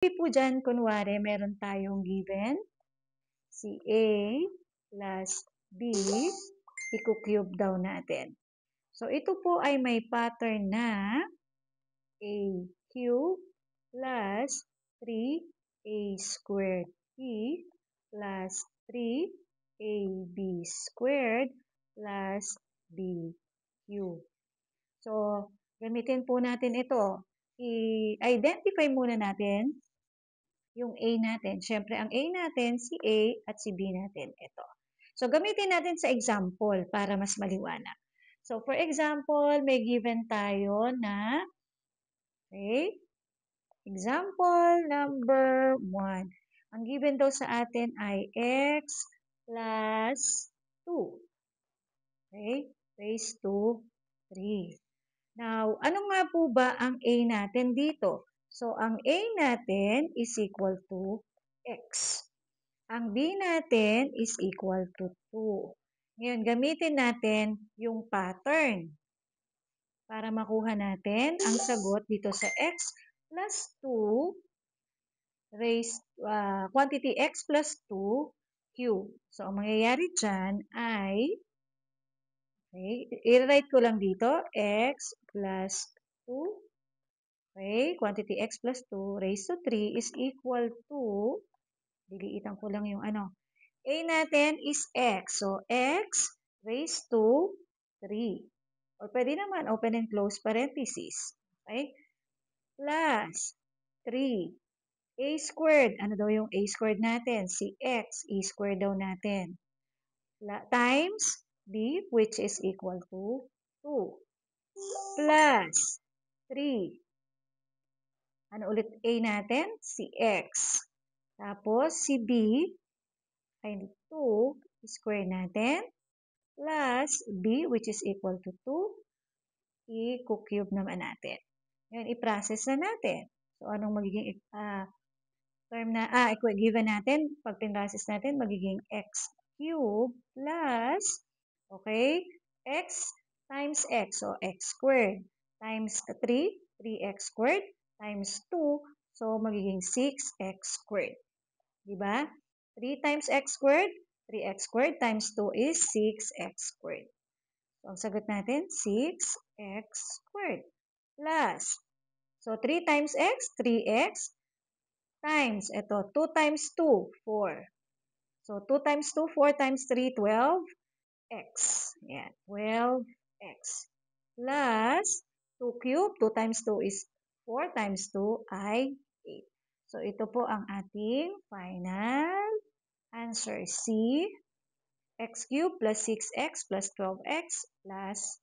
Po dyan, kunwari, meron tayong given, si A plus B, i-cube daw natin. So, ito po ay may pattern na A cube plus 3A squared B plus 3AB squared plus B cube. So, gamitin po natin ito. I-identify muna natin yung A natin. Siyempre, ang A natin, si A at si B natin. Ito. So, gamitin natin sa example para mas maliwanag. So, for example, may given tayo na, okay, example number 1. Ang given daw sa atin ay x plus 2. Okay, raised to 3. Now, ano nga po ba ang A natin dito? So, ang A natin is equal to x. Ang B natin is equal to 2. Ngayon, gamitin natin yung pattern para makuha natin ang sagot dito sa x plus 2 raised, quantity x plus 2 cube. So, ang mangyayari dyan ay, okay, i-write ko lang dito, x plus 2, okay, quantity x plus 2 raised to 3 is equal to, diliitan ko lang yung ano, A natin is x. So, x raised to 3. Or pwede naman, open and close parentheses. Okay? Plus 3. A squared. Ano daw yung A squared natin? Si x. A squared daw natin. Times b, which is equal to 2. Plus 3. Ano ulit A natin? Si x. Tapos, si b ay 2 square natin plus b, which is equal to 2, i-cube naman natin. Ngayon, i-process na natin. So, anong magiging term na, given natin, pag pinrocess natin, magiging x cube plus, okay, x times x, so x squared, times 3, 3x squared, times 2, so magiging 6x squared. Diba? 3 times x squared, 3x squared times 2 is 6x squared. So, ang sagot natin, 6x squared plus, so 3 times x, 3x, times, ito, 2 times 2, 4. So, 2 times 2, 4 times 3, 12x. Yan, 12x. Plus, 2 cube, 2 times 2 is 4 times 2 ay 8. So, ito po ang ating final answer. C, x cubed plus 6x plus 12x plus